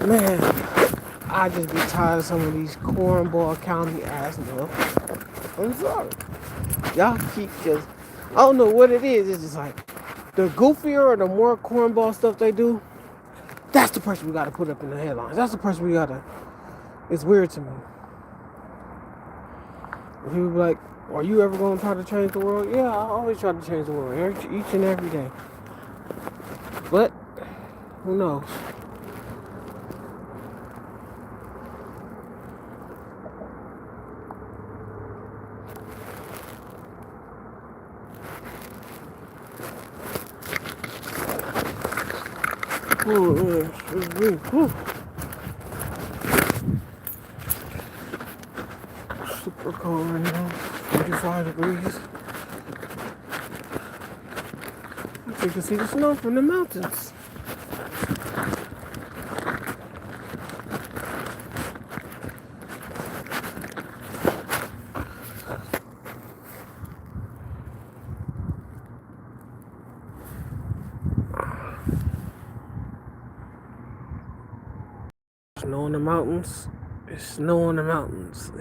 Man, I just get tired of some of these cornball county ass niggas. I'm sorry. Y'all keep just, I don't know what it is. It's just like, the goofier or the more cornball stuff they do, that's the person we gotta put up in the headlines. That's the person we gotta, it's weird to me. People be like, are you ever gonna try to change the world? Yeah, I always try to change the world, each and every day. But, who knows? Oh, yeah, it's really cool. Super cold right now, 45 degrees. You can see the snow from the mountains. Snow in the mountains. It's snow in the mountains.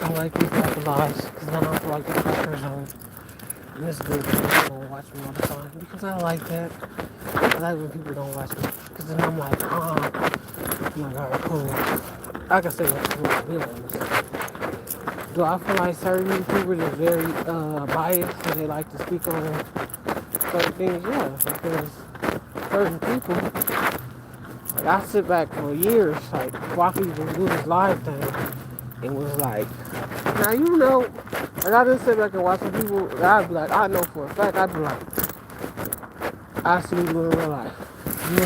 I like these type of lives because then I don't feel like the pressure's on. And it's good that people don't watch me all the time because I like that. I like when people don't watch me because then I'm like, oh my god, cool. I can say what's feelings. Do I feel like certain YouTubers are very biased and they like to speak on certain things? Yeah, because certain people, like I sit back for years, like watch people do this live thing, and was like, now you know, like I just sit back and watch some people, and I'd be like, I know for a fact, I'd be like, I see you in real life. You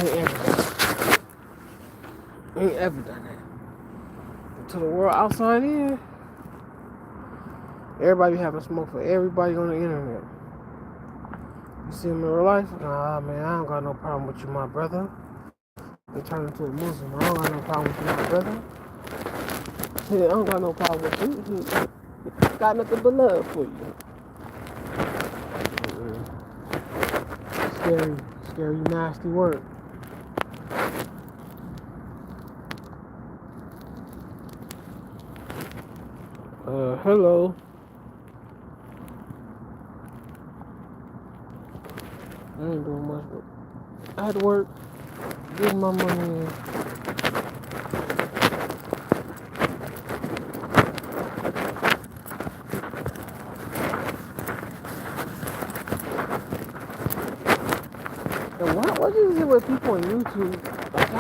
ain't ever done that. To the world outside in, everybody having smoke for everybody on the internet. You see him in real life? Nah, man, I don't got no problem with you, my brother. They turn into a Muslim. I don't got no problem with you, my brother. I don't got no problem with you. Got nothing but love for you. Scary, scary, nasty work. Hello. I ain't doing much, but I had to work, getting my money in. And what is it with people on YouTube? Like, I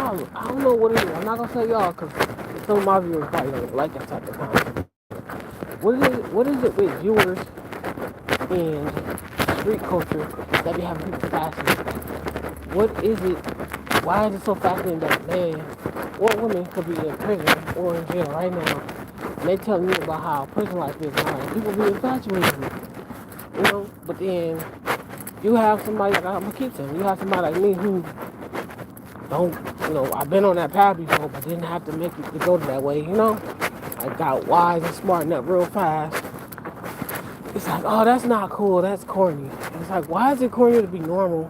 don't know what it is. I'm not gonna say y'all, because some of my viewers probably don't like that type of content. What is it with viewers and street culture that be having people fascinated? What is it? Why is it so fascinating that man or woman could be in prison or in jail right now, and they telling me about how prison life is and how people be infatuated with it, you know? But then you have somebody like, I'm gonna keep saying, you have somebody like me who don't, you know, I've been on that path before, but didn't have to make it to go to that way, you know? I got wise and smarting up real fast. It's like, oh, that's not cool, that's corny. And it's like, why is it corny to be normal?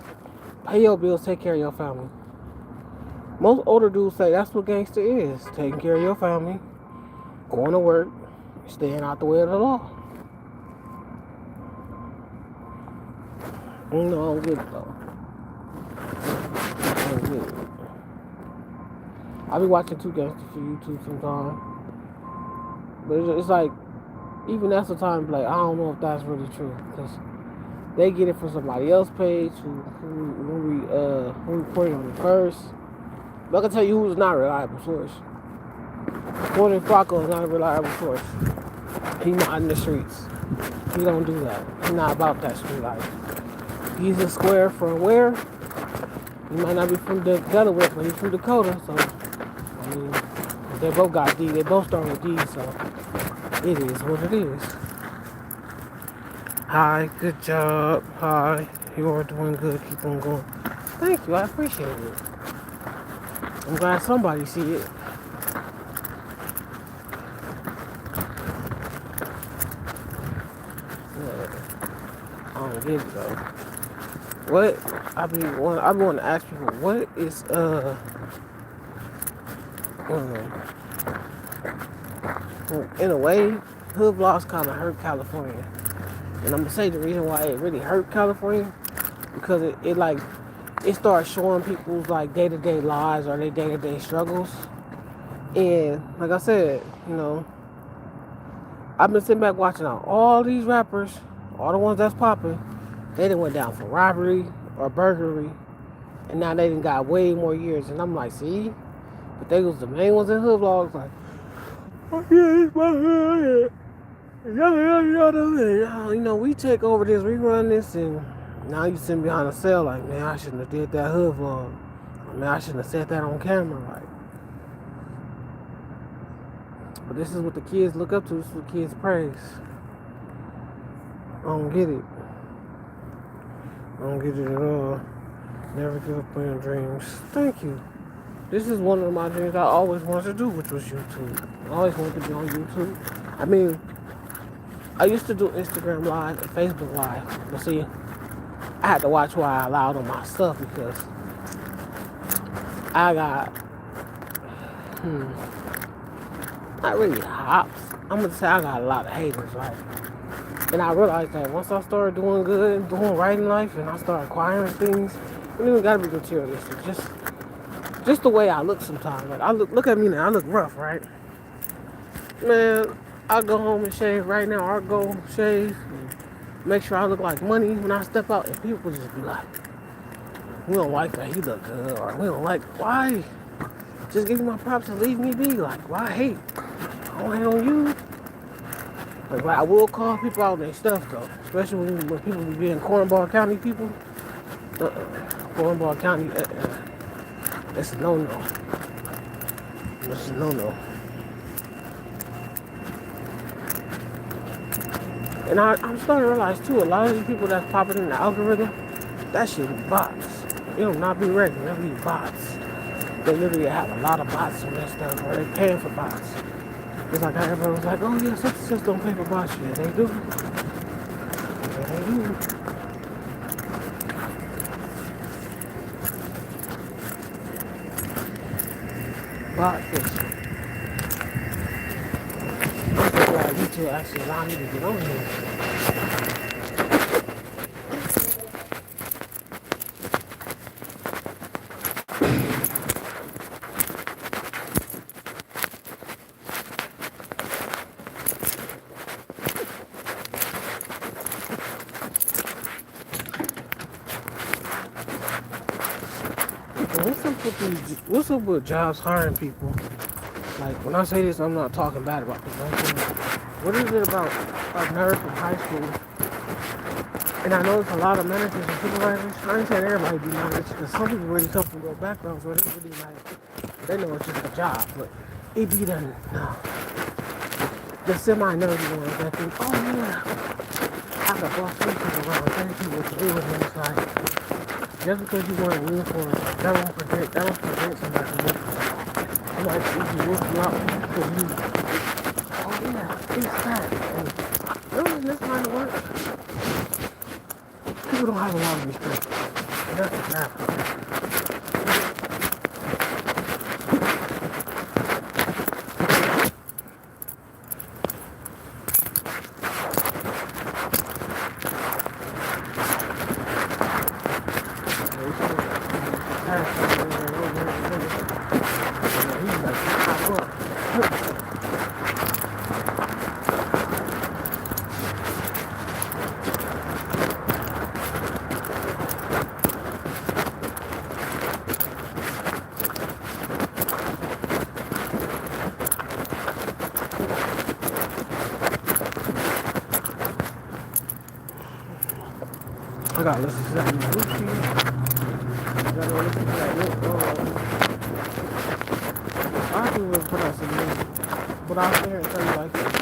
Pay your bills, take care of your family. Most older dudes say that's what gangster is. Taking care of your family, going to work, staying out the way of the law. No, I don't get it though. I don't get it. I be watching Two Gangsters for YouTube sometimes. But it's like, even that's the time, like, I don't know if that's really true. Because they get it from somebody else's page who reported on it first. But I can tell you who's not a reliable source. Gordon Flacco is not a reliable source. He's not in the streets. He don't do that. He's not about that street life. He's a square from where? He might not be from Delaware, but he's from Dakota. So, I mean, they both got D. They both start with D. So, it is what it is. Hi, good job. Hi, you are doing good. Keep on going. Thank you. I appreciate it. I'm glad somebody see it. Yeah, I don't get it though. What I be want to ask people, what is in a way, hood vlogs kind of hurt California, and I'm gonna say the reason why it really hurt California because it starts showing people's like day-to-day lives or their day-to-day struggles, and like I said, I've been sitting back watching out all these rappers, all the ones that's popping. They done went down for robbery or burglary, and now they done got way more years. And I'm like, see, but they was the main ones in hood vlogs. Like, oh yeah, it's my hood. We take over this, we run this, and now you sitting behind a cell. Like, man, I shouldn't have did that hood vlog. Man, I shouldn't have said that on camera. Like, but this is what the kids look up to. This is what kids praise. I don't get it. I don't get it at all. Never give up on your dreams. Thank you. This is one of my dreams I always wanted to do, which was YouTube. I always wanted to be on YouTube. I mean, I used to do Instagram Live and Facebook Live. But see, I had to watch who I allowed on my stuff because I got, not really hops. I'm going to say I got a lot of haters, right? And I realized that once I started doing good, doing right in life, and I started acquiring things, it don't even gotta be materialistic. Just the way I look sometimes. Like look at me now. I look rough, right? Man, I go home and shave right now. I go shave, and make sure I look like money when I step out, and people just be like, "We don't like that. He look good," or "We don't like why." Just give me my props and leave me be. Like, why hate? I don't hate on you. But I will call people out on their stuff though, especially when people be being Cornball County people. Cornball County, that's a no-no. That's a no-no. And I'm starting to realize too, a lot of these people that's popping in the algorithm, that shit be bots. It'll not be regular, it'll be bots. They literally have a lot of bots on their stuff, or they're paying for bots. It's like everybody was like, oh yeah, such and such don't pay for bots. Yeah, they do. Yeah, they do. Bot fishing. I'm so glad you two actually allowed me to get on here. What's up with jobs hiring people? Like, when I say this, I'm not talking bad about people. I'm saying, what is it about a nerd from high school? And I know it's a lot of managers and supervisors. I ain't saying everybody be managers, because some people really come from their backgrounds where they really they know it's just a job. But it be the semi-nerdy ones that think, oh yeah, I can boss people around, tell people what to do, and it's like, just because you want to win for it, that don't prevent somebody from working. Somebody sees you working out because you, oh yeah, it's that. And really, that's how it works. People don't have a lot of respect. And that's a bad problem. gotta listen to that Gucci. I gotta listen to that I can really put out some music. But I'll sit here and tell you like this.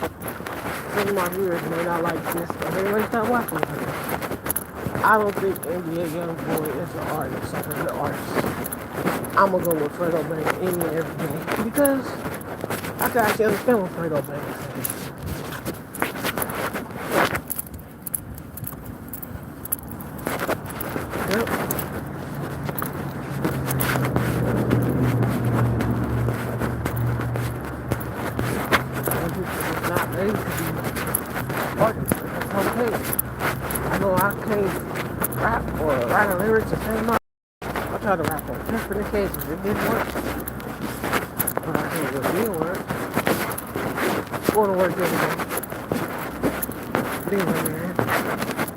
Some of my viewers may not like this, but they may stop watching it. I don't think NBA Youngboy is an artist, like a good artist. I'm gonna go with Fredo Bang any and every day because I can actually understand what Fredo Bang is saying. Yep. Some people are not ready to be artists. That's okay. I know I can't rap or write a lyrics the same time. I tried to rap on different occasions. It didn't work. But I think it did work. Go to work every day. Being a man.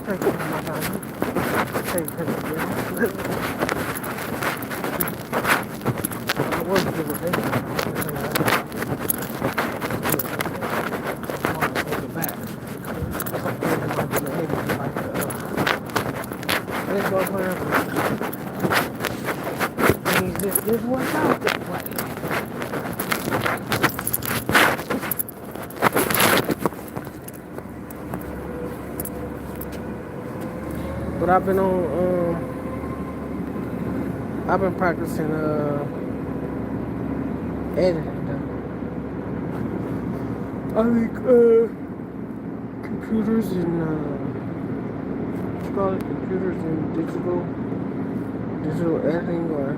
Take care of my family. Take care of my family. I work every day. I want to take it back. Something in my behavior like baseball player. This works out this way. But I've been I've been practicing editing. I think computers and computers and digital editing or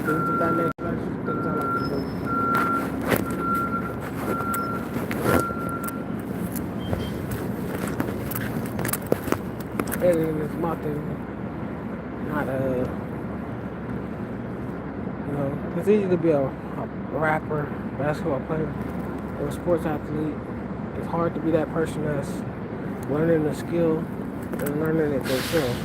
things of that nature. Things I like to do. Editing is my thing. Not it's easy to be a rapper, basketball player, or a sports athlete. It's hard to be that person that's learning the skill and learning it themselves.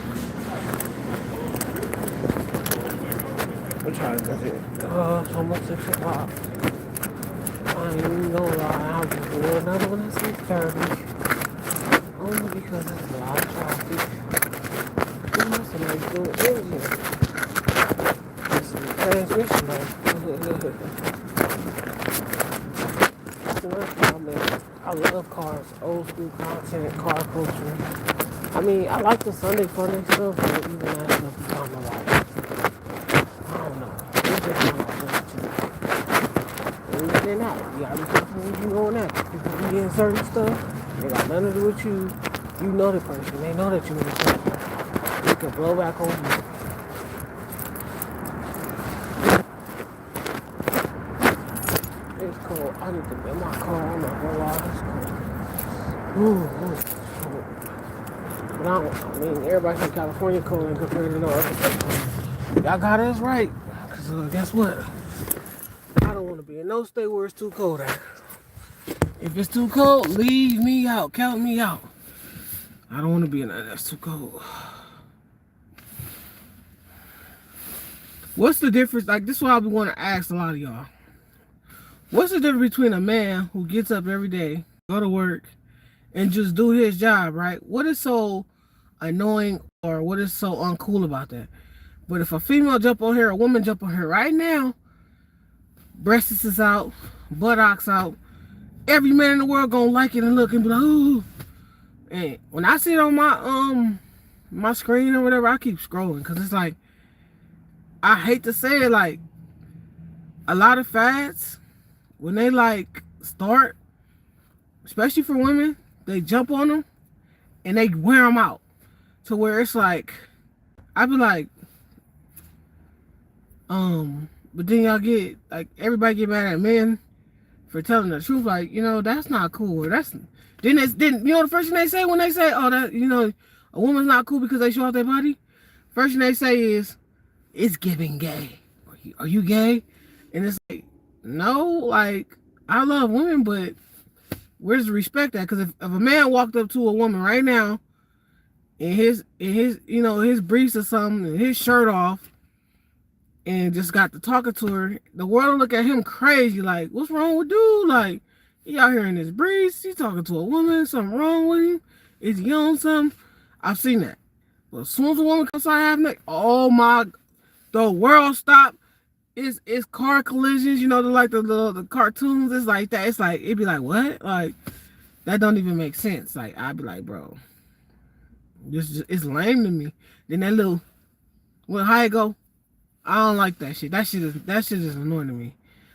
I'm trying to get it. It's almost 6 o'clock. I ain't even gonna lie, I'll just do another one at 6:30. Only because it's a lot of traffic. Somebody's doing engine. This is the transmission though. I love cars, old school content, car culture. I mean, I like the Sunday Funday stuff, but even that stuff is kind of like, I don't know. It's just not my thing. And they're not. You gotta be careful when you going at it. People be getting certain stuff. They got nothing to do with you. You know the person. They know that you're in the person. They can blow back on you. It's cold. I need to get my car. I'm not gonna lie. It's cold. But I mean, everybody from California cold compared to no other place. Y'all got us right. Because guess what? I don't want to be in no state where it's too cold at. If it's too cold, leave me out. Count me out. I don't want to be in that. That's too cold. What's the difference? Like, this is what I want to ask a lot of y'all. What's the difference between a man who gets up every day, go to work, and just do his job, right? What is so annoying or what is so uncool about that? But if a female jump on here, a woman jump on here right now, breasts is out, buttocks out, every man in the world gonna like it and look and be like, ooh. And when I see it on my screen or whatever, I keep scrolling because it's like, I hate to say it, like, a lot of fads, when they like start, especially for women, they jump on them and they wear them out to where it's like, I be like, but then y'all get, like, everybody get mad at men for telling the truth, like, you know, that's not cool. Or that's, then you know the first thing they say when they say, oh, that, you know, a woman's not cool because they show off their body? First thing they say is, it's giving gay. Are you gay? And it's like, no, like, I love women, but where's the respect at? Because if a man walked up to a woman right now in his you know, his briefs or something, and his shirt off, and just got to talking to her, the world will look at him crazy, like, what's wrong with dude? Like, he out here in his briefs, he's talking to a woman, something wrong with him. Is you on something? I've seen that. But as soon as a woman comes out half naked, oh my, the world stop. It's car collisions, you know, like the cartoons. It's like that. It's like it'd be like what? Like that don't even make sense. Like I'd be like, bro, it's lame to me. Then that little, well, how it go? I don't like that shit. That shit is annoying to me.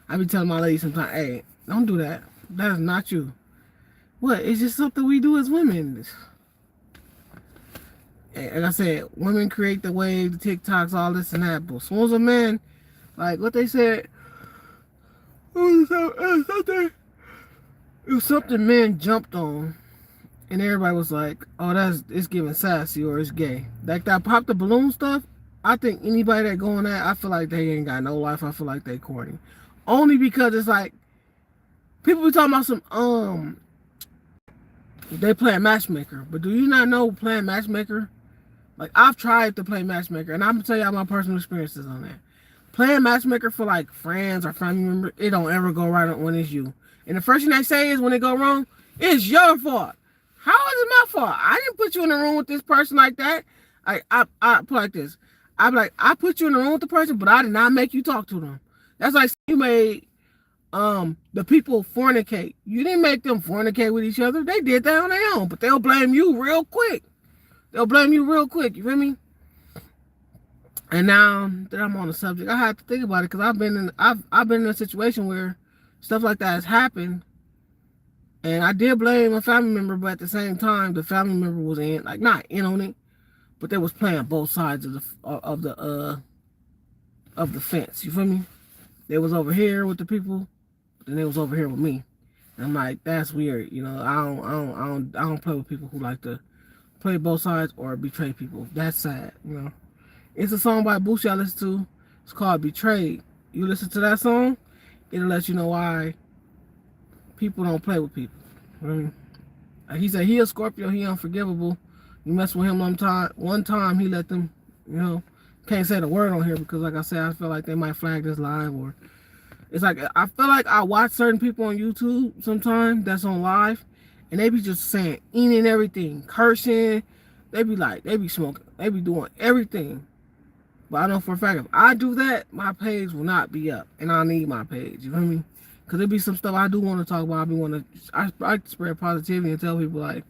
I be telling my lady sometimes, hey, don't do that. That is not you. What? It's just something we do as women. And like I said, women create the wave, the TikToks, all this and that. But as soon as a man, like what they said, it was something men jumped on, and everybody was like, "Oh, it's giving sassy or it's gay." Like that pop the balloon stuff. I think anybody that go on that, I feel like they ain't got no life. I feel like they corny, only because it's like people be talking about some they playing matchmaker, but do you not know playing matchmaker? Like I've tried to play matchmaker, and I'm gonna tell y'all my personal experiences on that. Playing matchmaker for like friends or family members, it don't ever go right when it's you. And the first thing they say is when it go wrong, it's your fault. How is it my fault? I didn't put you in the room with this person like that. I put like this. I'm like, I put you in the room with the person, but I did not make you talk to them. That's like you made the people fornicate. You didn't make them fornicate with each other. They did that on their own, but they'll blame you real quick. They'll blame you real quick. You feel me? And now that I'm on the subject, I have to think about it because I've been in a situation where stuff like that has happened, and I did blame a family member, but at the same time, the family member was not in on it, but they was playing both sides of the fence. You feel me? They was over here with the people, and they was over here with me. And I'm like, that's weird. You know, I don't play with people who like to play both sides or betray people. That's sad. You know. It's a song by Boosie I listen to. It's called Betrayed. You listen to that song, it'll let you know why people don't play with people. I mean, like he said he a Scorpio, he unforgivable. You mess with him one time he let them, you know, can't say the word on here because like I said, I feel like they might flag this live or it's like I feel like I watch certain people on YouTube sometimes that's on live and they be just saying any and everything, cursing, they be smoking, they be doing everything. But I know for a fact, if I do that, my page will not be up. And I need my page. You feel me? Because there be some stuff I do want to talk about. I like to spread positivity and tell people, like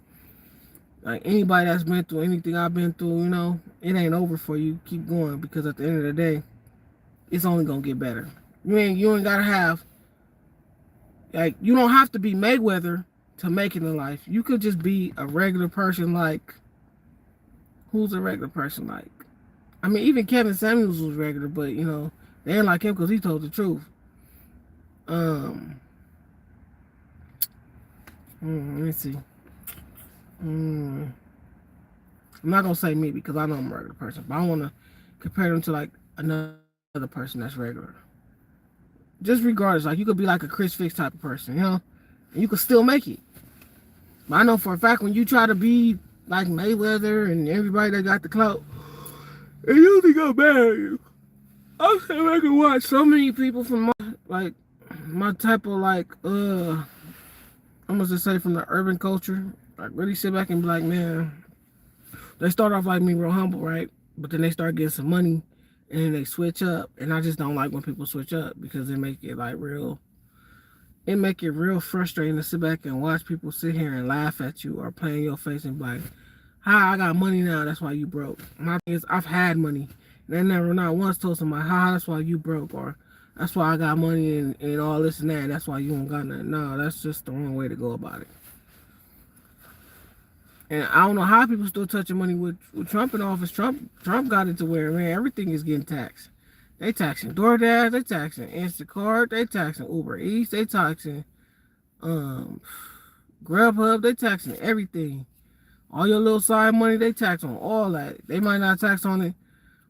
anybody that's been through anything I've been through, you know, it ain't over for you. Keep going. Because at the end of the day, it's only going to get better. You ain't got to have, you don't have to be Mayweather to make it in life. You could just be a regular person like, who's a regular person like? I mean, even Kevin Samuels was regular, but, you know, they didn't like him because he told the truth. Let me see. I'm not going to say me because I know I'm a regular person, but I want to compare them to, like, another person that's regular. Just regardless, like, you could be like a Chris Fix type of person, you know, and you could still make it. But I know for a fact when you try to be like Mayweather and everybody that got the clout, it usually go bad at you. I'm saying I can watch so many people from my type of I'm gonna just say from the urban culture, like really sit back and be like, man, they start off like me real humble, right? But then they start getting some money and then they switch up. And I just don't like when people switch up because they make it real frustrating to sit back and watch people sit here and laugh at you or play in your face and be like, hi, I got money now, that's why you broke. My thing is, I've had money. And they never not once told somebody, hi, that's why you broke, or that's why I got money and all this and that, and that's why you don't got nothing. No, that's just the wrong way to go about it. And I don't know how people still touching money with Trump in office. Trump got it to where, man, everything is getting taxed. They taxing DoorDash, they taxing Instacart, they taxing Uber Eats, they taxing Grubhub, they taxing everything. All your little side money, they tax on all that. They might not tax on it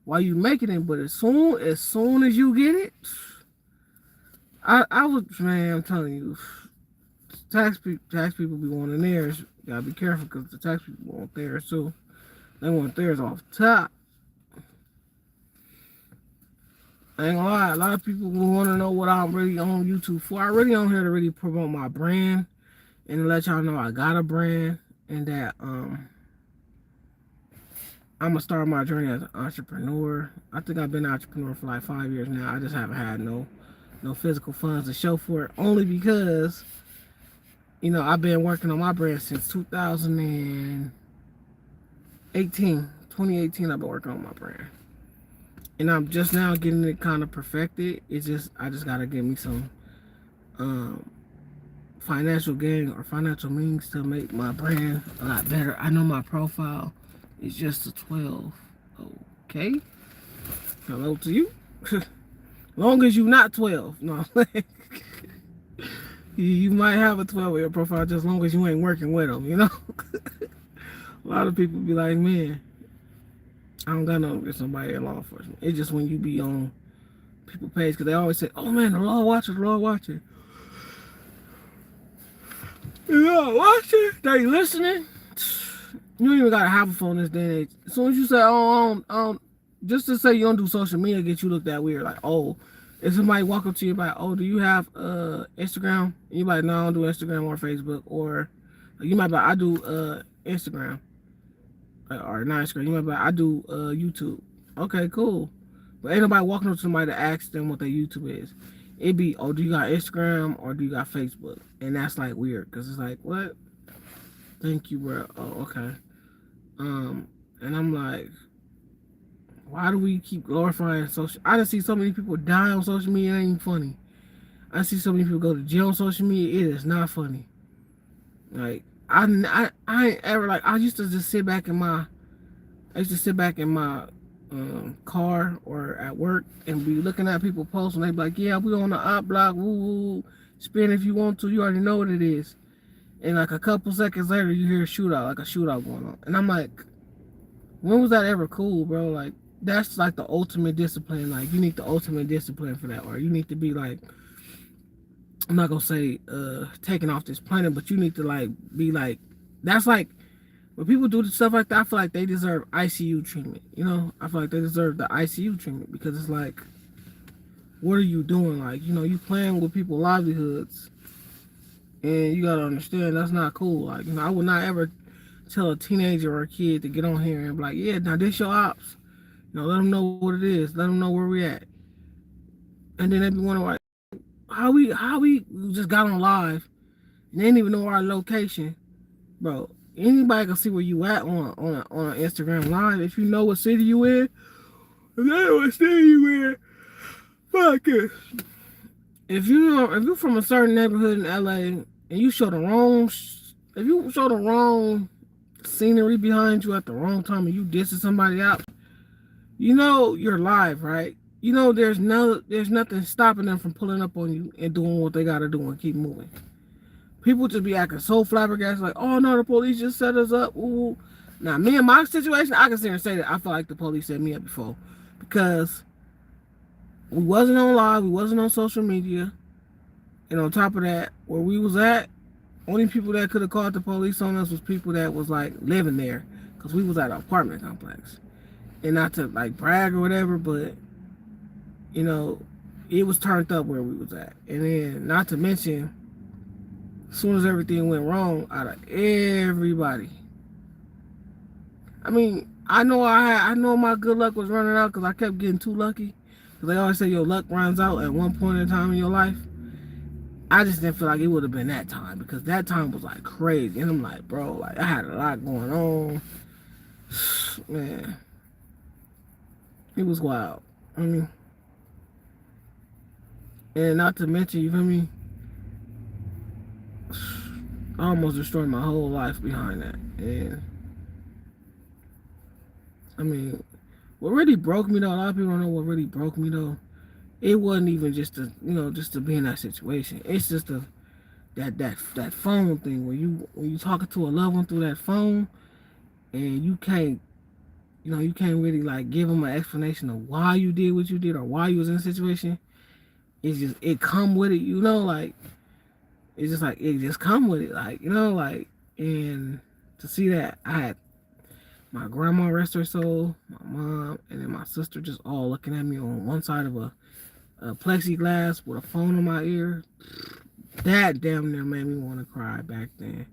while you making it, but as soon as you get it, I'm telling you, tax people be wanting theirs. You gotta be careful because the tax people want theirs too. They want theirs off top. I ain't gonna lie, a lot of people want to know what I'm really on YouTube for. I really on here to really promote my brand and to let y'all know I got a brand. and that I'm gonna start my journey as an entrepreneur. I think I've been an entrepreneur for like 5 years now. I just haven't had no physical funds to show for it, only because I've been working on my brand since 2018. I've been working on my brand, and I'm just now getting it kind of perfected. I just gotta get me some um, financial gain or financial means to make my brand a lot better. I know my profile is just a 12. Okay, hello to you. Long as you not 12. No, you might have a 12 in your profile, just long as you ain't working with them. A lot of people be like, man, I don't got nothing with somebody in law enforcement. It's just when you be on people page, because they always say, oh man, the law watcher, the law watcher. The law watcher, they listening. You don't even gotta have a phone this day and age. As soon as you say, just to say you don't do social media, get you looked at weird. Like, oh, if somebody walk up to you like, oh, do you have Instagram? And you like, no, I don't do Instagram or Facebook. Or you might be like, I do Instagram. Or not Instagram. You might be like, I do YouTube. Okay, cool. But ain't nobody walking up to somebody to ask them what their YouTube is. It'd be, oh, do you got Instagram or do you got Facebook? And that's like weird, because it's like, what? Thank you, bro. Oh, okay. And I'm like, why do we keep glorifying social? I just see so many people die on social media. It ain't even funny. I see so many people go to jail on social media. It is not funny. Like I ain't ever like. I used to just sit back in my. I used to sit back in my car or at work and be looking at people post, and they be like, yeah, we on the op block. Woo woo. Spin if you want to. You already know what it is. And like a couple seconds later, you hear a shootout going on, and I'm like, when was that ever cool, bro? Like, that's like the ultimate discipline. Like, you need the ultimate discipline for that, or you need to be like, I'm not gonna say taking off this planet, but you need to like be like, that's like when people do stuff like that, I feel like they deserve ICU treatment. I feel like they deserve the ICU treatment, because it's like, what are you doing? Like, you playing with people's livelihoods, and you gotta understand that's not cool. Like, I would not ever tell a teenager or a kid to get on here and be like, yeah, now this your ops. Let them know what it is. Let them know where we at. And then they be wondering, like, how we just got on live and they didn't even know our location, bro. Anybody can see where you at on an Instagram live if you know what city you in. If they know what city you in, fuck it. If you're from a certain neighborhood in LA and you show the wrong, if you show the wrong scenery behind you at the wrong time and you dissing somebody out, you're live, right? There's nothing stopping them from pulling up on you and doing what they gotta do and keep moving. People just be acting so flabbergasted, like, oh no, the police just set us up. Ooh. Now, me and my situation, I can sit here and say that I feel like the police set me up before, because we wasn't on live, we wasn't on social media, and on top of that, where we was at, only people that could have called the police on us was people that was like living there, because we was at an apartment complex. And not to like brag or whatever, but it was turned up where we was at. And then, not to mention, as soon as everything went wrong, out of everybody, I mean, I know my good luck was running out because I kept getting too lucky. Because they always say your luck runs out at one point in time in your life. I just didn't feel like it would have been that time, because that time was like crazy. And I'm like, bro, like I had a lot going on. Man. It was wild. I mean, and not to mention, you feel me? I almost destroyed my whole life behind that. And I mean, what really broke me though, a lot of people don't know what really broke me though. It wasn't even just to be in that situation. It's just that phone thing where when you talking to a loved one through that phone, and you can't really like give them an explanation of why you did what you did or why you was in a situation. It's just, it come with it, like, it's just like, it just come with it, like, like, and to see that, I had my grandma, rest her soul, my mom, and then my sister just all looking at me on one side of a plexiglass with a phone in my ear. That damn near made me want to cry back then.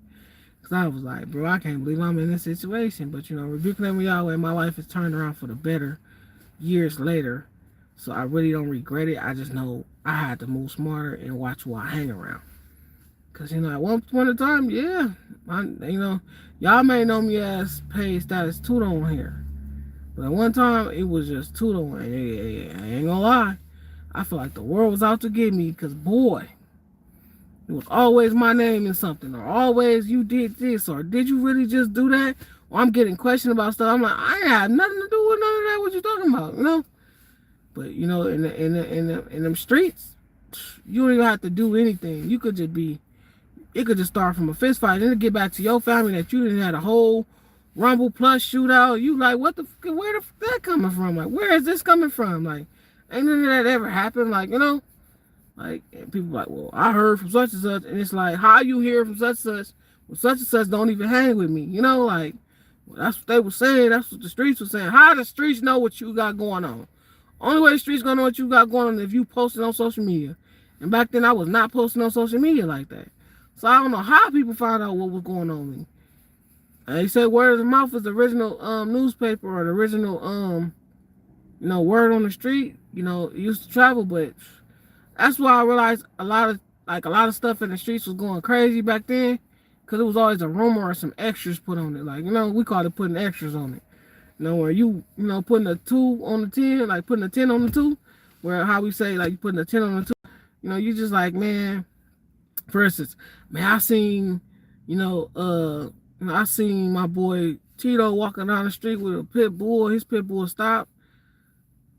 Cause I was like, bro, I can't believe I'm in this situation. But you know, rebuking them Yahweh, my life has turned around for the better years later. So I really don't regret it. I just know I had to move smarter and watch who I hang around. Cause you know, at one point in time, yeah, y'all may know me as paid status TUDOE on here. But at one time, it was just TUDOE. And I ain't gonna lie, I feel like the world was out to get me. Cause boy, it was always my name in something, or always you did this, or did you really just do that? Or I'm getting questioned about stuff. I'm like, I ain't had nothing to do with none of that. What you talking about? You know? But you know, in them streets, you don't even have to do anything. You could just be. It could just start from a fist fight, and then get back to your family that you didn't had a whole Rumble Plus shootout. You like, what the? Where the that coming from? Like, where is this coming from? Like, ain't none of that ever happened. Like, you know. Like, and people like, well, I heard from such and such, and it's like, how you hear from such and such? Well, such and such don't even hang with me, you know. Like, well, that's what they were saying. That's what the streets were saying. How the streets know what you got going on? Only way the streets gonna know what you got going on is if you posted on social media. And back then, I was not posting on social media like that, so I don't know how people found out what was going on with me. And they said word of mouth is the original newspaper, or the original word on the street. You know, it used to travel, but that's why I realized a lot of stuff in the streets was going crazy back then, because it was always a rumor or some extras put on it. Like, you know, we called it putting extras on it. You know, where putting a 2 on the 10, like putting a 10 on the 2, where how we say, like, you putting a 10 on the 2. You know, you just like, man, for instance, man, I seen my boy Tito walking down the street with a pit bull. His pit bull stopped,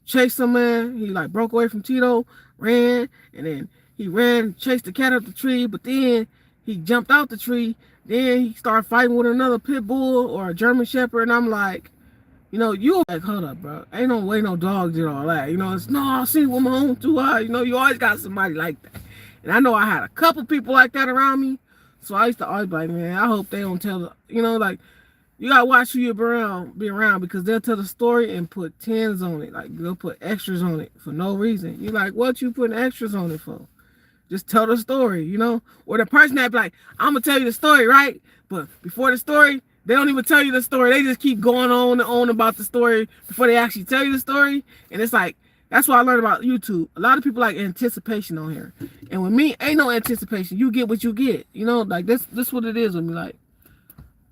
chased some man. He like broke away from Tito, ran, and then he ran, chased the cat up the tree, but then he jumped out the tree. Then he started fighting with another pit bull or a German shepherd, and I'm like, you know, you like, hold up, bro. Ain't no way no dog did all that. You know, it's no, I see with my own 2 eyes. You know, you always got somebody like that. And I know I had a couple people like that around me. So I used to always be like, man, I hope they don't tell, like, you gotta watch who you be around, because they'll tell the story and put 10s on it. Like, they'll put extras on it for no reason. You're like, what you putting extras on it for? Just tell the story, you know? Or the person that be like, I'm gonna tell you the story, right? But before the story, they don't even tell you the story. They just keep going on and on about the story before they actually tell you the story. And it's like, that's what I learned about YouTube. A lot of people like anticipation on here. And with me, ain't no anticipation. You get what you get. You know, like this what it is with me. Like,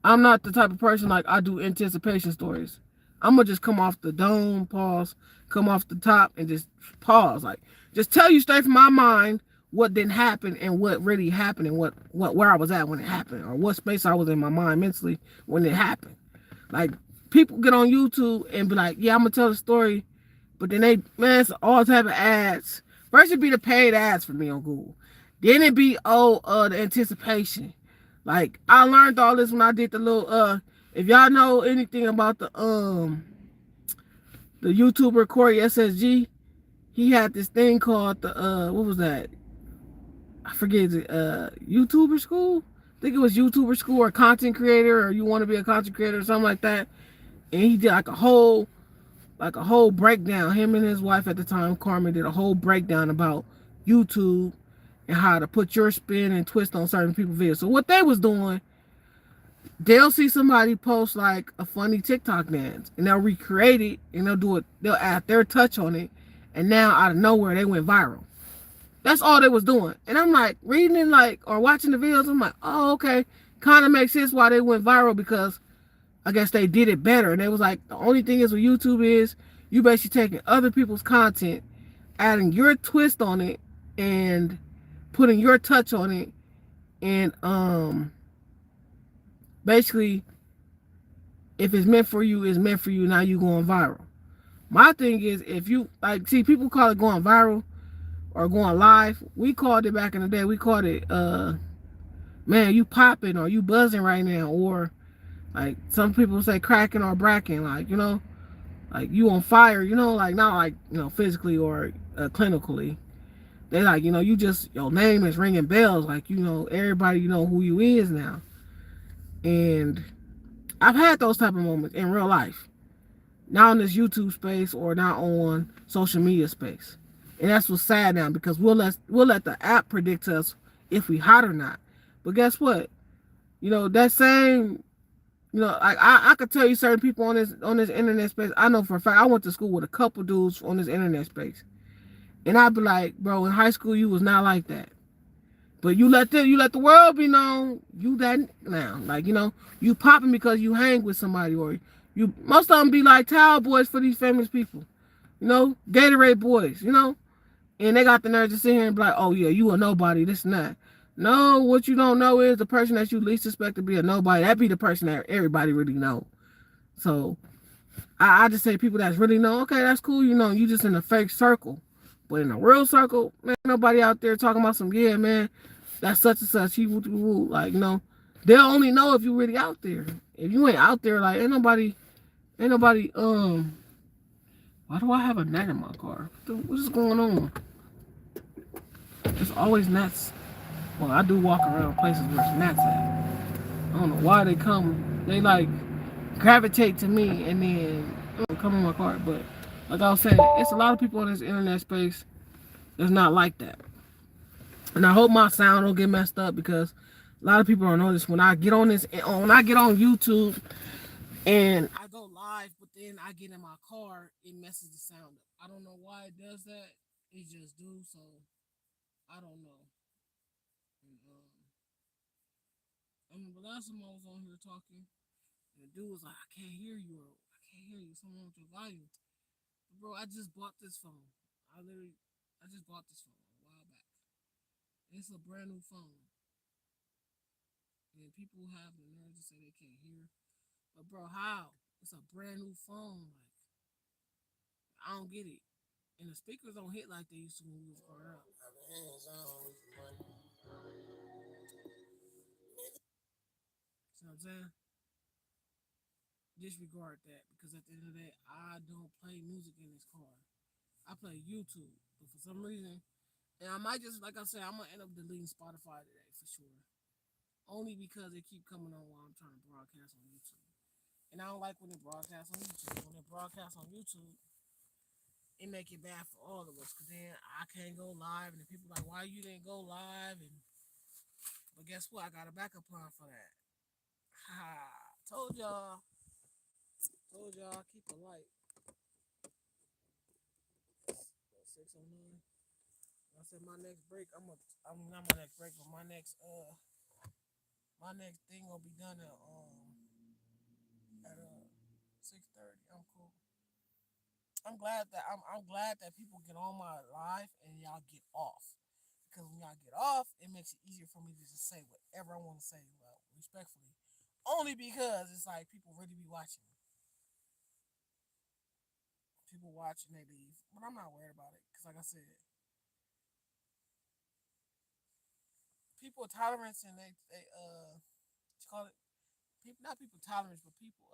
I'm not the type of person like I do anticipation stories. I'm going to just come off the dome, pause, come off the top, and just pause. Like, just tell you straight from my mind what didn't happen and what really happened, and where I was at when it happened, or what space I was in my mind mentally when it happened. Like, people get on YouTube and be like, yeah, I'm gonna tell the story, but then it's all type of ads. First it'd be the paid ads for me on Google. Then it'd be the anticipation. Like, I learned all this when I did the little if y'all know anything about the YouTuber Corey SSG, he had this thing called the what was that? I forget, YouTuber school? I think it was YouTuber school, or content creator, or you want to be a content creator or something like that. And he did like a whole breakdown. Him and his wife at the time, Carmen, did a whole breakdown about YouTube and how to put your spin and twist on certain people's videos. So what they was doing, they'll see somebody post like a funny TikTok dance, and they'll recreate it, and they'll add their touch on it, and now out of nowhere they went viral. That's all they was doing. And I'm like, reading it, like, or watching the videos, I'm like, oh, okay. Kind of makes sense why they went viral, because I guess they did it better. And they was like, the only thing is with YouTube is you basically taking other people's content, adding your twist on it, and putting your touch on it. And basically, if it's meant for you, it's meant for you. Now you going viral. My thing is, if you, like, see, people call it going viral or going live. We called it back in the day. We called it, man, you popping, or you buzzing right now. Or, like, some people say cracking or bracking. Like, you know, like, you on fire, you know, like, not like, you know, physically or clinically. They like, you know, your name is ringing bells. Like, you know, everybody, you know who you is now. And I've had those type of moments in real life. Not on this YouTube space, or not on social media space. And that's what's sad now, because we'll let the app predict us if we hot or not. But guess what? That same, I could tell you certain people on this internet space. I know for a fact I went to school with a couple dudes on this internet space, and I'd be like, bro, in high school you was not like that. But you let the world be known you that now. Like, you popping because you hang with somebody, or you most of them be like towel boys for these famous people. Gatorade boys, and they got the nerve to sit here and be like, oh yeah, you a nobody, this and that. No, what you don't know is the person that you least expect to be a nobody, that be the person that everybody really know. So I just say people that's really know, okay, that's cool, you just in a fake circle. But in a real circle, man, nobody out there talking about some, yeah, man, that's such and such, he woo woo. Like, they'll only know if you really out there. If you ain't out there, like, ain't nobody, why do I have a gnat in my car? What is going on? There's always gnats. Well, I do walk around places where there's gnats at. I don't know why they come. They like gravitate to me and then come in my car. But like I was saying, it's a lot of people in this internet space that's not like that. And I hope my sound don't get messed up because a lot of people don't know this. When I get on YouTube and I go live, but then I get in my car, it messes the sound up. I don't know why it does that. It just do so. I don't know. And, but last time I was on here talking, and the dude was like, "I can't hear you, or I can't hear you. Someone with your volume." But bro, I just bought this phone. I just bought this phone a while back. It's a brand new phone, and people have the nerve to say they can't hear. But bro, how? It's a brand new phone. Like, I don't get it. And the speakers don't hit like they used to when we was growing up. See what I'm saying? Disregard that because at the end of the day, I don't play music in this car. I play YouTube, but for some reason, and I might just, like I said, I'm gonna end up deleting Spotify today for sure. Only because they keep coming on while I'm trying to broadcast on YouTube. And I don't like when they broadcast on YouTube. When they broadcast on YouTube, it make it bad for all of us. Cause then I can't go live, and the people like, why you didn't go live? And but guess what? I got a backup plan for that. Ha! Told y'all, keep it light. 609. I said my next break. I mean not my next break, but my next thing will be done at 6:30. I'm cool. I'm glad that people get on my live and y'all get off. Because when y'all get off, it makes it easier for me to just say whatever I want to say, well, respectfully. Only because it's like people really be watching. People watch and they leave. But I'm not worried about it. Because like I said, people tolerance and what you call it? People, not people tolerance, but people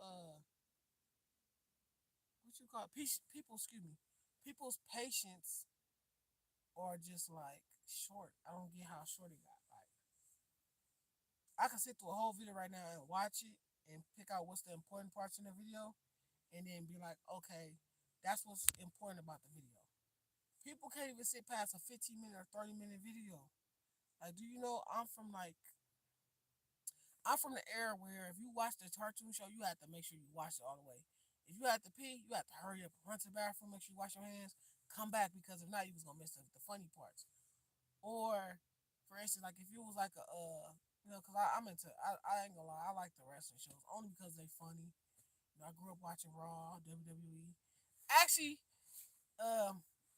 what you call it? People, excuse me. People's patience are just like short. I don't get how short it got. Like, I can sit through a whole video right now and watch it and pick out what's the important parts in the video and then be like, okay, that's what's important about the video. People can't even sit past a 15-minute or 30-minute video. Like, do you know I'm from the era where if you watch the cartoon show, you have to make sure you watch it all the way. If you have to pee, you have to hurry up, run to the bathroom, make sure you wash your hands, come back because if not, you was gonna miss the funny parts. Or, for instance, like if you was like cause I'm into, I ain't gonna lie, I like the wrestling shows only because they funny. I grew up watching Raw, WWE. Actually,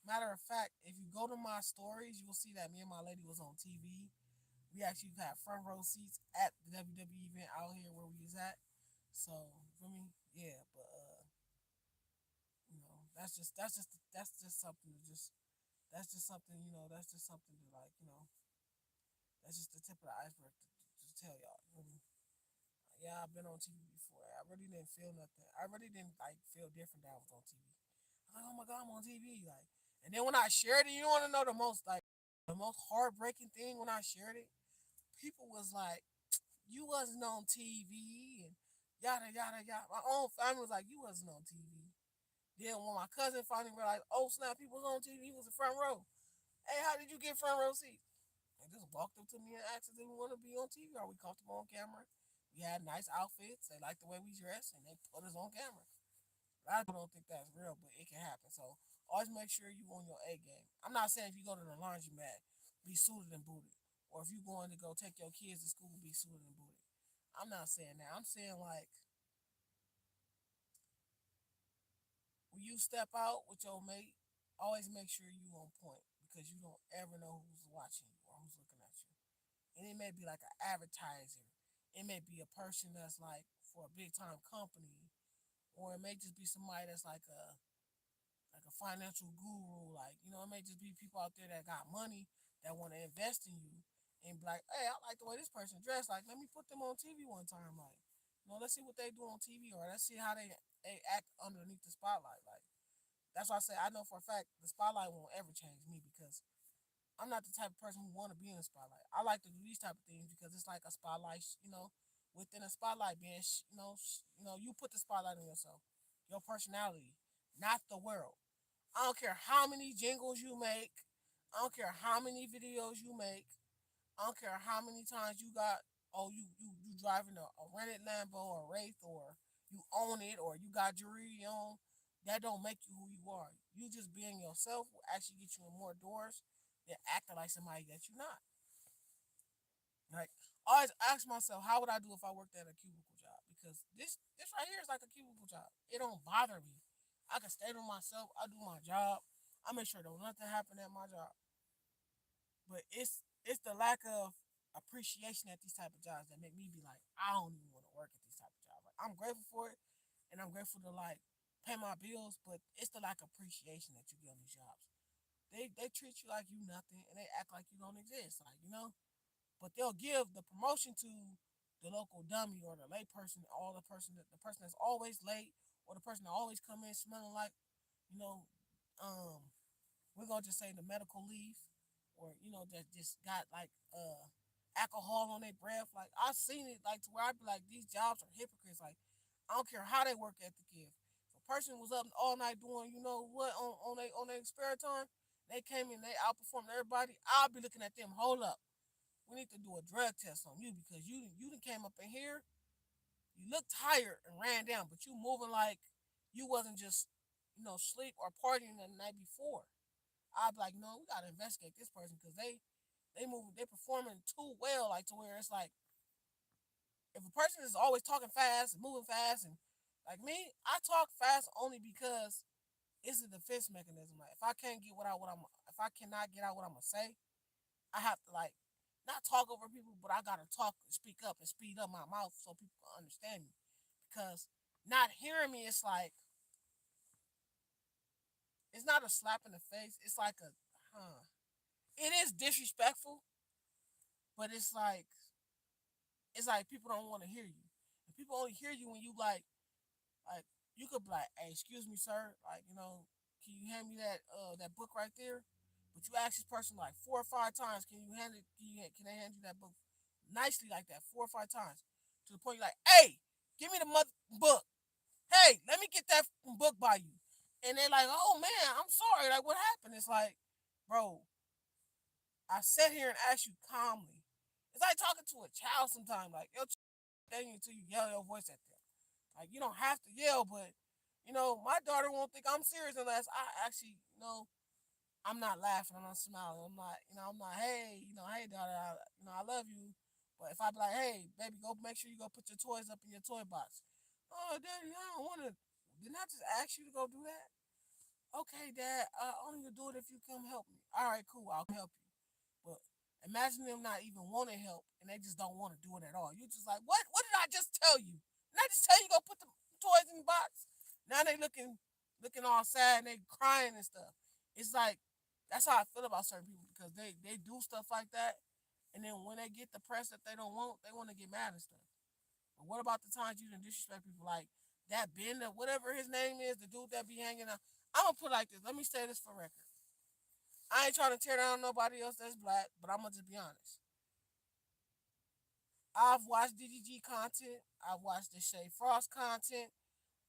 matter of fact, if you go to my stories, you will see that me and my lady was on TV. We actually had front row seats at the WWE event out here where we was at. So for me, yeah, but that's just something to just that's just something that's just something to like that's just the tip of the iceberg to tell y'all. You know what I mean? Yeah, I've been on TV before. I really didn't feel nothing. I really didn't like feel different that I was on TV. I'm like, oh my god, I'm on TV. Like, and then when I shared it, you want to know the most heartbreaking thing when I shared it? People was like, you wasn't on TV and yada yada yada. My own family was like, you wasn't on TV. Then when my cousin finally realized, oh snap, he was on TV, he was in front row. Hey, how did you get front row seat? They just walked up to me and asked if they want to be on TV. Are we comfortable on camera? We had nice outfits. They like the way we dress, and they put us on camera. A lot of people don't think that's real, but it can happen. So always make sure you on your A game. I'm not saying if you go to the laundromat, be suited and booted, or if you going to go take your kids to school, be suited and booted. I'm not saying that. I'm saying like when you step out with your mate, always make sure you on point because you don't ever know who's watching you or who's looking at you. And it may be like an advertiser. It may be a person that's like for a big time company, or it may just be somebody that's like a financial guru. Like, it may just be people out there that got money that want to invest in you and be like, hey, I like the way this person dressed. Like, let me put them on TV one time. Like, let's see what they do on TV, or let's see how they act underneath the spotlight. Like, that's why I say I know for a fact the spotlight won't ever change me because I'm not the type of person who want to be in the spotlight. I like to do these type of things because it's like a spotlight, within a spotlight being, you put the spotlight on yourself, your personality, not the world. I don't care how many jingles you make. I don't care how many videos you make. I don't care how many times you got. Oh, you driving a rented Lambo or Wraith, or you own it, or you got jewelry on. That don't make you who you are. You just being yourself will actually get you in more doors than acting like somebody that you're not. Like, I always ask myself, how would I do if I worked at a cubicle job? Because this right here is like a cubicle job. It don't bother me. I can stay to myself. I do my job. I make sure don't nothing happen at my job. But it's the lack of appreciation at these type of jobs that make me be like, I don't even want to work at these type of jobs. Like, I'm grateful for it, and I'm grateful to like pay my bills. But it's the lack of appreciation that you get on these jobs. They treat you like you nothing, and they act like you don't exist. Like. But they'll give the promotion to the local dummy or the late person, or the person that's always late, or the person that always come in smelling like, you know, um, we're gonna just say the medical leave, or that just got like alcohol on their breath. Like, I've seen it, like, to where I'd be like, these jobs are hypocrites. Like, I don't care how they work ethic is. If a person was up all night doing what on their spare time, they came in, they outperformed everybody. I'll be looking at them. Hold up, we need to do a drug test on you because you done came up in here. You look tired and ran down, but you moving like you wasn't just sleep or partying the night before. I'd be like, no, we gotta investigate this person because they performing too well, like, to where it's like, if a person is always talking fast and moving fast, and like me, I talk fast only because it's a defense mechanism. Like, if I cannot get out what I'm gonna say, I have to, like, not talk over people, but I gotta talk and speak up and speed up my mouth so people can understand me. Because not hearing me, it's not a slap in the face. It's like it is disrespectful, but it's like people don't want to hear you. And people only hear you when you like you could be like, hey, excuse me, sir, like, can you hand me that book right there? But you ask this person like 4 or 5 times, can they hand you that book nicely like that 4 or 5 times? To the point you're like, hey, give me the mother book. Hey, let me get that book by you. And they're like, oh man, I'm sorry. Like, what happened? It's like, bro, I sat here and asked you calmly. It's like talking to a child sometimes. Like, yo, until you yell your voice at them. Like, you don't have to yell, but my daughter won't think I'm serious unless I actually, I'm not laughing, I'm not smiling, I'm not, hey daughter, I love you. But if I be like, hey, baby, go make sure you go put your toys up in your toy box. Oh, daddy, I don't want to. Didn't I just ask you to go do that? Okay, dad, I only will do it if you come help me. All right, cool, I'll help you. But imagine them not even wanting help and they just don't want to do it at all. You're just like, what? What did I just tell you? Did I just tell you go put the toys in the box? Now they looking all sad and they crying and stuff. It's like that's how I feel about certain people because they do stuff like that, and then when they get the press that they don't want, they want to get mad and stuff. But what about the times you didn't disrespect people like that Ben, whatever his name is, the dude that be hanging out? I'm gonna put it like this. Let me say this for record. I ain't trying to tear down nobody else that's black, but I'm gonna just be honest. I've watched DDG content. I've watched the Shay Frost content.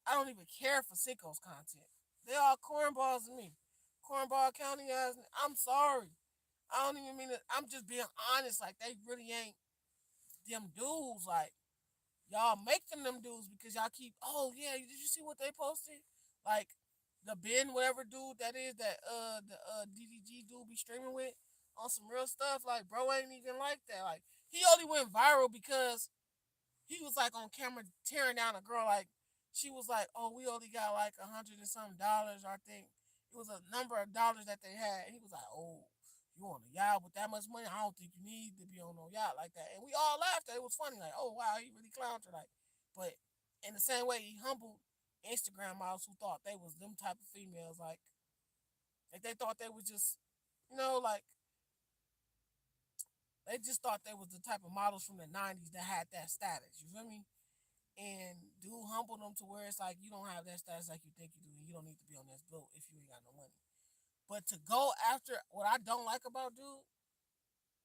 I don't even care for Sicko's content. They all cornballs to me. Cornball County ass. I'm sorry. I don't even mean it. I'm just being honest. Like, they really ain't them dudes. Like, Y'all make them dudes because y'all keep. Oh yeah, did you see what they posted? Like the Ben whatever dude that is that the DDG dude be streaming with on some real stuff. Like bro ain't even like that. Like he only went viral because he was like on camera tearing down a girl. Like she was like, "Oh, we only got like $100 and some. I think it was a number of dollars that they had." And he was like, "Oh, you on a yacht with that much money? I don't think you need to be on no yacht like that." And we all laughed at it. It was funny. Like, "Oh wow, he really clowned her." Like, but in the same way, he humbled Instagram models who thought they was them type of females. Like they thought they was just, like they just thought they was the type of models from the '90s that had that status. You feel me? And dude humble them to where it's like you don't have that status like you think you do. You don't need to be on this boat if you ain't got no money. But to go after what I don't like about dude,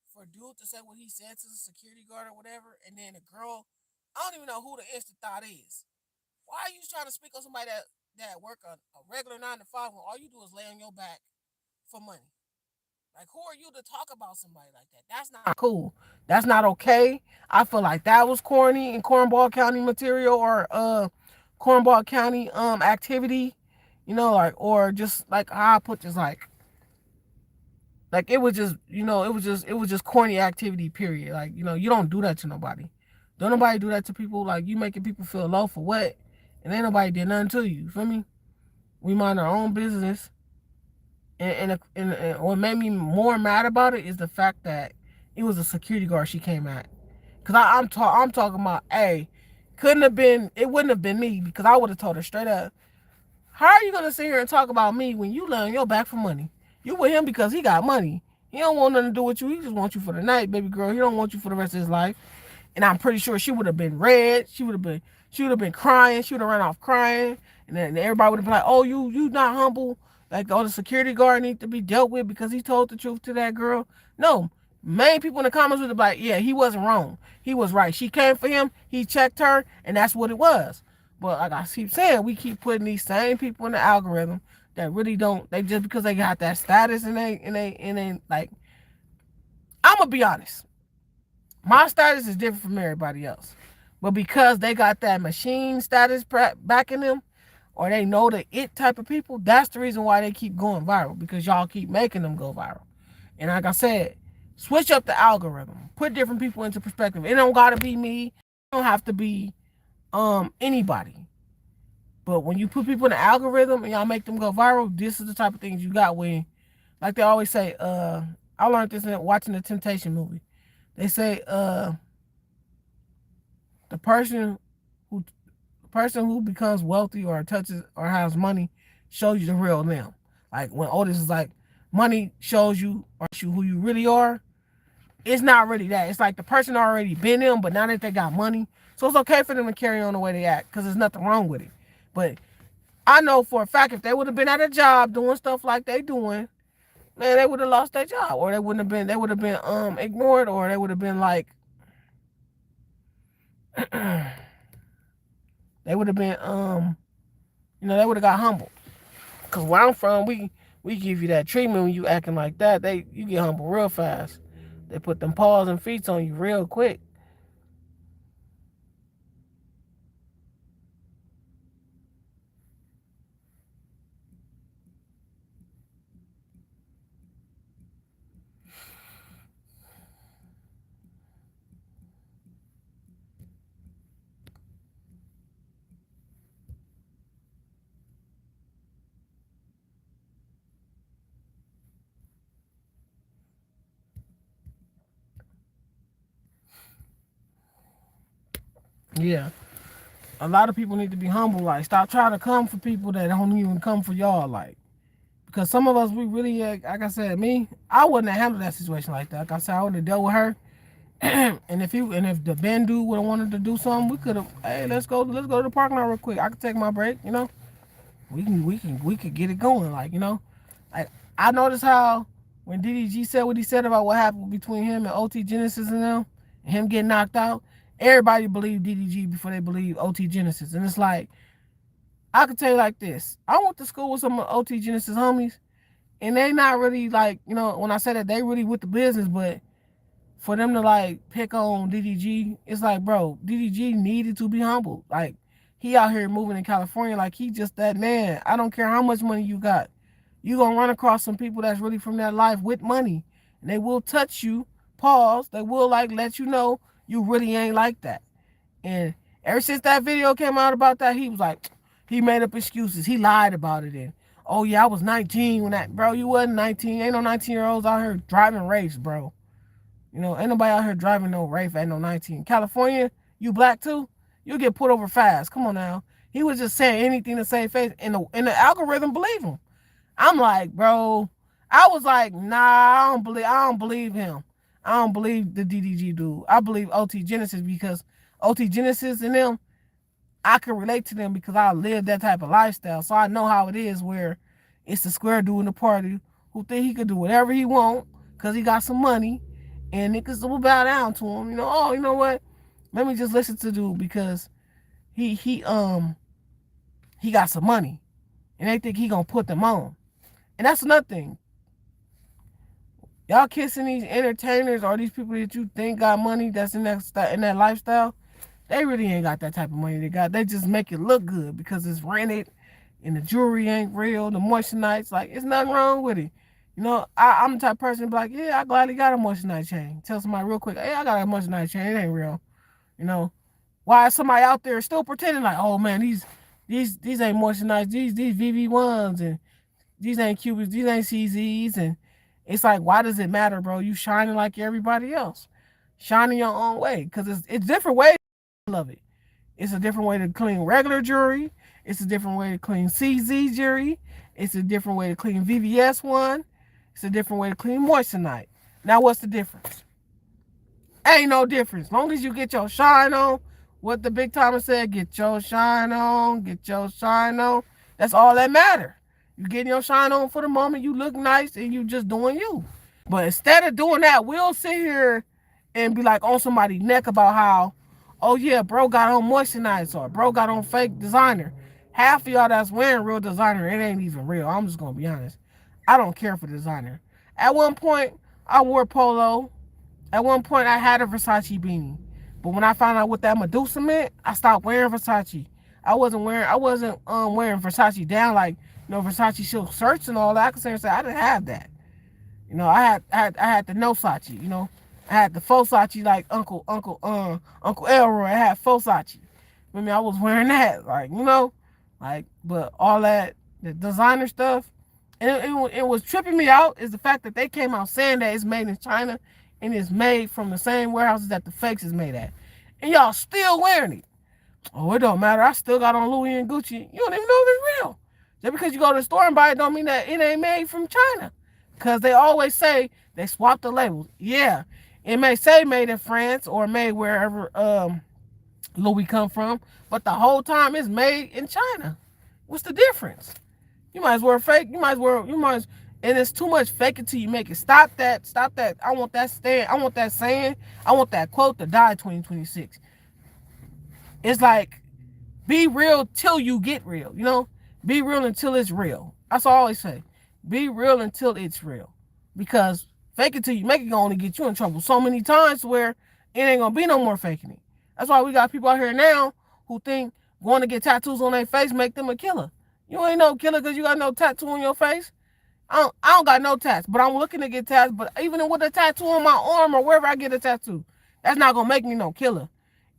for dude to say what he said to the security guard or whatever, and then the girl, I don't even know who the instant thought is. Why are you trying to speak on somebody that work a regular 9 to 5 when all you do is lay on your back for money? Like, who are you to talk about somebody like that? That's not cool. That's not okay. I feel like that was corny and Cornball County material or Cornball County activity. Like or just like how I put just like it was just it was just corny activity. Period. Like you don't do that to nobody. Don't nobody do that to people. Like you making people feel low for what? And ain't nobody did nothing to you. You feel me? We mind our own business. And what made me more mad about it is the fact that it was a security guard she came at. Cause I'm talking about, hey, couldn't have been, it wouldn't have been me because I would have told her straight up, how are you gonna sit here and talk about me when you lay on your back for money? You with him because he got money. He don't want nothing to do with you. He just wants you for the night, baby girl. He don't want you for the rest of his life. And I'm pretty sure she would have been red. She would have been crying. She would have run off crying. And then everybody would have been like, "Oh, you not humble. Like, oh, the security guard need to be dealt with because he told the truth to that girl." No, main people in the comments would have been like, "Yeah, he wasn't wrong. He was right. She came for him. He checked her, and that's what it was." But like I keep saying, we keep putting these same people in the algorithm that really don't. They just because they got that status and they like. I'm gonna be honest. My status is different from everybody else. But because they got that machine status backing them, or they know the it type of people, that's the reason why they keep going viral. Because y'all keep making them go viral. And like I said, switch up the algorithm. Put different people into perspective. It don't gotta be me. It don't have to be anybody. But when you put people in the algorithm and y'all make them go viral, this is the type of things you got when, like they always say, I learned this in watching the Temptation movie. They say, the who person who becomes wealthy or touches or has money shows you the real them. Like when Otis is like, money shows you or you who you really are. It's not really that. It's like the person already been them, but now that they got money, so it's okay for them to carry on the way they act because there's nothing wrong with it. But I know for a fact if they would have been at a job doing stuff like they doing, man, they would have lost their job, or they wouldn't have been. They would have been ignored, or they would have been like. They would have been they would have got humbled. Cause where I'm from, we give you that treatment when you acting like that. You get humbled real fast. They put them paws and feet on you real quick. Yeah. A lot of people need to be humble. Like, stop trying to come for people that don't even come for y'all. Like, because some of us, we really, like I said, me, I wouldn't have handled that situation like that. Like I said, I would have dealt with her. and if the Ben dude would have wanted to do something, we could have. Hey, let's go to the parking lot real quick. I could take my break. We could get it going. Like I noticed how when DDG said what he said about what happened between him and OT Genesis and them, and him getting knocked out, everybody believed DDG before they believed OT Genesis. And it's like, I could tell you like this. I went to school with some OT Genesis homies, and they not really like, when I say that, they really with the business, but for them to like pick on DDG, it's like, bro, DDG needed to be humbled. Like, he out here moving in California like he just that man. I don't care how much money you got. You gonna run across some people that's really from that life with money. And they will touch you, pause, they will like let you know you really ain't like that. And ever since that video came out about that, he was like, he made up excuses. He lied about it. And, oh yeah, I was 19 when that, bro, you wasn't 19. Ain't no 19-year-olds out here driving Wraiths, bro. You know, ain't nobody out here driving no Wraith at no 19. California, you black too? You'll get put over fast. Come on now. He was just saying anything to save face, and the algorithm believe him. I'm like, bro, I was like, nah, I don't believe him. I don't believe the DDG dude. I believe OT Genesis because OT Genesis and them, I can relate to them because I live that type of lifestyle. So I know how it is where it's the square dude in the party who think he could do whatever he want because he got some money, and niggas will bow down to him. You know, oh, you know what? Let me just listen to dude because he got some money, and they think he gonna put them on. And that's another thing. Y'all kissing these entertainers or these people that you think got money that's in that lifestyle, they really ain't got that type of money they got. They just make it look good because it's rented and the jewelry ain't real, the moisturites, like, it's nothing wrong with it. You know, I'm the type of person to be like, yeah, I gladly got a moisturite chain. Tell somebody real quick, hey, I got a moisturite chain, it ain't real. You know, why is somebody out there still pretending like, oh man, these ain't moisturites, these VV1s and these ain't Cubans, these ain't CZs, and it's like, why does it matter, bro? You shining like everybody else. Shining your own way. Because it's different ways to love it. It's a different way to clean regular jewelry. It's a different way to clean CZ jewelry. It's a different way to clean VVS one. It's a different way to clean moissanite. Now, what's the difference? Ain't no difference. As long as you get your shine on, what the big timer said, get your shine on, get your shine on. That's all that matters. You getting your shine on for the moment, you look nice, and you just doing you. But instead of doing that, we'll sit here and be like on somebody's neck about how, oh yeah, bro got on moisturizer or bro got on fake designer. Half of y'all that's wearing real designer, it ain't even real. I'm just gonna be honest. I don't care for designer. At one point, I wore polo. At one point, I had a Versace beanie. But when I found out what that Medusa meant, I stopped wearing Versace. I wasn't wearing Versace down like, you know, Versace silk shirts and all that. I could say I didn't have that. You know, I had the no Sachi, you know. I had the faux Sachi like Uncle Elroy. I had faux Sachi. I mean, I was wearing that, like, you know, like, but all that, the designer stuff, and it was tripping me out is the fact that they came out saying that it's made in China and it's made from the same warehouses that the fakes is made at. And y'all still wearing it. Oh, it don't matter. I still got on Louis and Gucci. You don't even know if it's real. Just because you go to the store and buy it don't mean that it ain't made from China. Because they always say they swap the labels. Yeah, it may say made in France or made wherever Louis come from, but the whole time it's made in China. What's the difference? You might as well fake. And it's too much fake it till you make it. Stop that. I want that stand. I want that saying. I want that quote to die 2026. It's like, be real till you get real, you know? Be real until it's real. That's all I always say. Be real until it's real. Because fake it till you make it gonna only get you in trouble so many times where it ain't gonna be no more faking it. That's why we got people out here now who think going to get tattoos on their face make them a killer. You ain't no killer because you got no tattoo on your face. I don't got no tats, but I'm looking to get tats. But even with a tattoo on my arm or wherever I get a tattoo, that's not gonna make me no killer.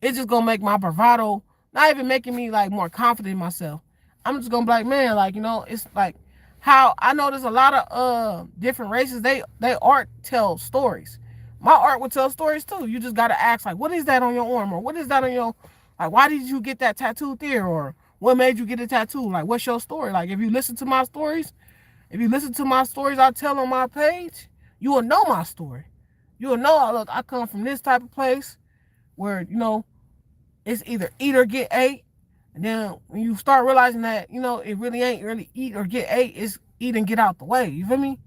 It's just gonna make my bravado, not even making me like more confident in myself. I'm just gonna be like, man, like, you know, it's like how I know there's a lot of different races. They art tell stories. My art would tell stories too. You just gotta ask, like, what is that on your arm, or what is that on your, like, why did you get that tattoo there, or what made you get a tattoo? Like, what's your story? Like, if you listen to my stories, I tell on my page, you will know my story. You will know, look, I come from this type of place where, you know, it's either eat or get ate. And then when you start realizing that, you know, it really ain't really eat or get ate, it's eat and get out the way. You feel me?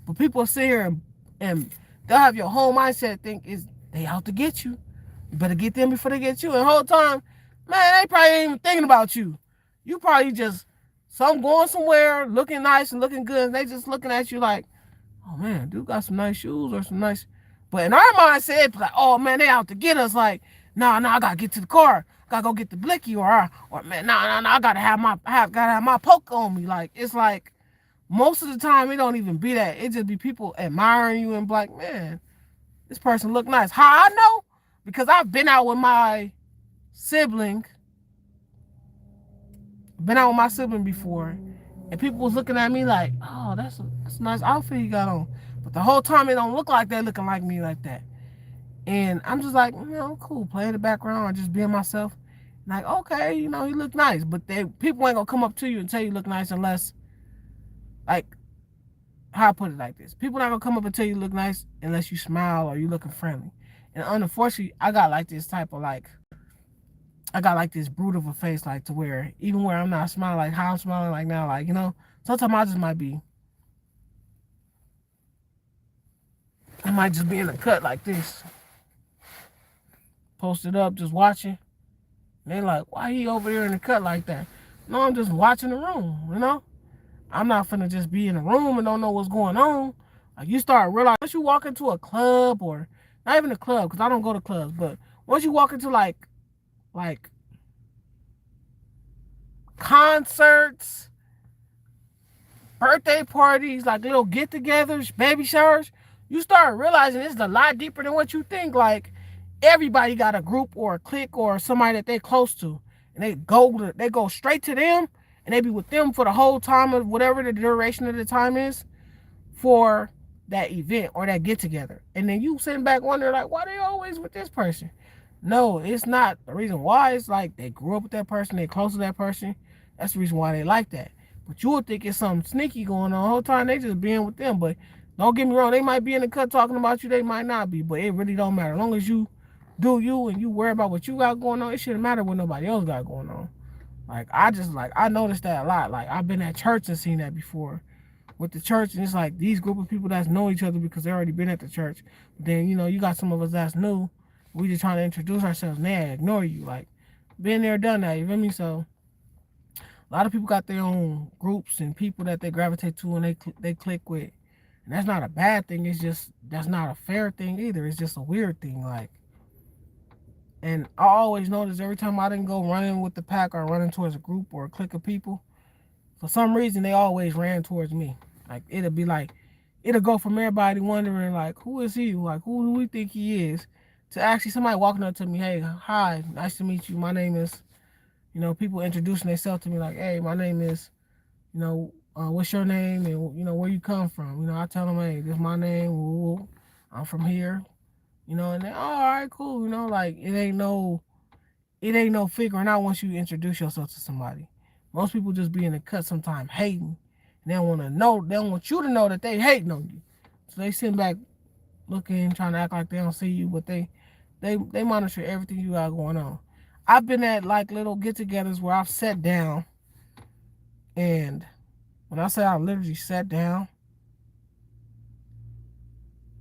But people sit here and they'll have your whole mindset think is they out to get you. You better get them before they get you. And the whole time, man, they probably ain't even thinking about you. You probably just going somewhere looking nice and looking good, and they just looking at you like, oh man, dude got some nice shoes or some nice. But in our mindset, it's like, oh man, they out to get us. Like, nah, I gotta get to the car. Gotta go get the blicky, or man, nah, I gotta have my poke on me. Like, it's like most of the time it don't even be that. It just be people admiring you and be like, man, this person look nice. How I know? Because I've been out with my sibling, before, and people was looking at me like, oh, that's a nice outfit you got on. But the whole time it don't look like they looking like me like that. And I'm just like, cool, play in the background or just being myself. Like, okay, you look nice. But people ain't gonna come up to you and tell you look nice unless, like, how I put it like this. People not gonna come up and tell you look nice unless you smile or you looking friendly. And unfortunately, I got like this type of like, I got like this brute of a face, like to where even where I'm not smiling, like how I'm smiling like now, like, sometimes I might just be in a cut like this, posted up, just watching. And they like, why he over there in the cut like that? No, I'm just watching the room. I'm not finna just be in a room and don't know what's going on. Like, you start realizing, once you walk into a club, or not even a club, because I don't go to clubs, but once you walk into like concerts, birthday parties, like little get-togethers, baby showers, you start realizing it's a lot deeper than what you think. Like, everybody got a group or a clique or somebody that they close to, and they go straight to them, and they be with them for the whole time of whatever the duration of the time is for that event or that get together. And then you sitting back wondering, like, why they always with this person? No, it's not the reason why. It's like they grew up with that person, they close to that person. That's the reason why they like that. But you would think it's something sneaky going on the whole time. They just being with them. But don't get me wrong, they might be in the cut talking about you, they might not be. But it really don't matter. As long as you do you and you worry about what you got going on, it shouldn't matter what nobody else got going on. Like, I noticed that a lot. Like, I've been at church and seen that before with the church, and it's like these group of people that know each other because they already been at the church. But then, you got some of us that's new. We just trying to introduce ourselves, and they ignore you. Like, been there, done that, you feel me? So a lot of people got their own groups and people that they gravitate to and they click with. And that's not a bad thing. It's just, that's not a fair thing either. It's just a weird thing. Like, and I always notice every time I didn't go running with the pack or running towards a group or a clique of people, for some reason they always ran towards me. Like, it'll go from everybody wondering, like, who is he? Like, who do we think he is? To actually somebody walking up to me, hey, hi, nice to meet you. My name is, people introducing themselves to me like, hey, my name is, what's your name, and, where you come from? I tell them, hey, this is my name. Woo, I'm from here. And they, oh, all right, cool. Like, it ain't no figuring out once you introduce yourself to somebody. Most people just be in the cut sometimes hating. And they don't want you to know that they hating on you. So they sitting back looking, trying to act like they don't see you, but they monitor everything you got going on. I've been at like little get-togethers where I've sat down, and when I say I literally sat down,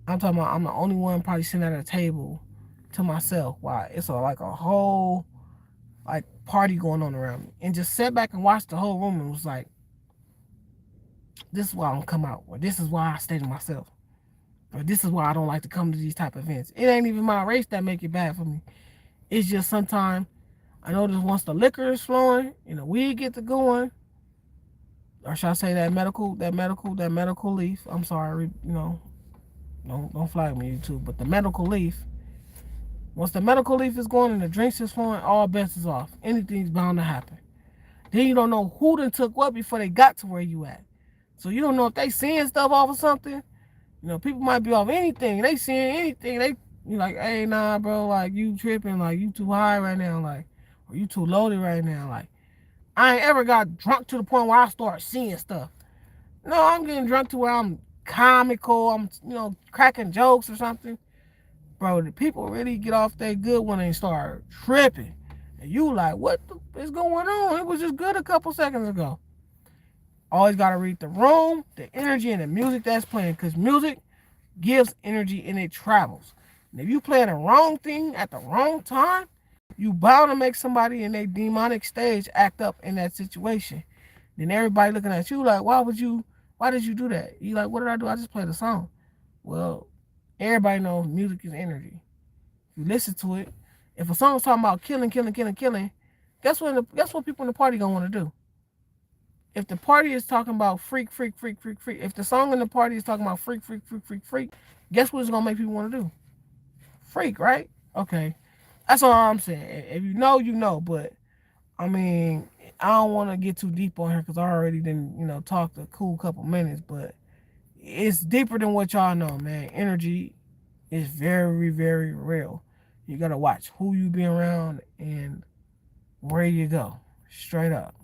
I'm talking about I'm the only one probably sitting at a table to myself. Why? It's like a whole like party going on around me, and just sat back and watched the whole room and was like, this is why I don't come out, or this is why I stay to myself, or this is why I don't like to come to these type of events. It ain't even my race that make it bad for me. It's just sometimes I notice once the liquor is flowing and the weed gets to going, or should I say that medical leaf. I'm sorry, don't flag me, YouTube, but the medical leaf. Once the medical leaf is going and the drinks is flowing, all bets is off. Anything's bound to happen. Then you don't know who done took what before they got to where you at. So you don't know if they seeing stuff off of something. People might be off anything. They seeing anything. You like, hey, nah, bro, like, you tripping, like, you too high right now, like, or you too loaded right now. Like, I ain't ever got drunk to the point where I start seeing stuff. No, I'm getting drunk to where I'm comical. I'm, cracking jokes or something. Bro, the people really get off that good when they start tripping. And you like, what is going on? It was just good a couple seconds ago. Always got to read the room, the energy, and the music that's playing. Because music gives energy and it travels. And if you play the wrong thing at the wrong time, you bound to make somebody in their demonic stage act up in that situation. Then everybody looking at you like, why did you do that? You like, what did I do? I just played a song. Well, Everybody knows music is energy. You listen to it. If a song's talking about killing, killing, killing, killing, guess what people in the party gonna want to do? If the party is talking about freak, freak, freak, freak, freak, if the song in the party is talking about freak, freak, freak, freak, freak, guess what it's gonna make people want to do? Freak, right? Okay, that's all I'm saying. If you know, you know. But I mean, I don't want to get too deep on here because I already didn't, talked a cool couple minutes. But it's deeper than what y'all know, man. Energy is very, very real. You gotta watch who you be around and where you go. Straight up.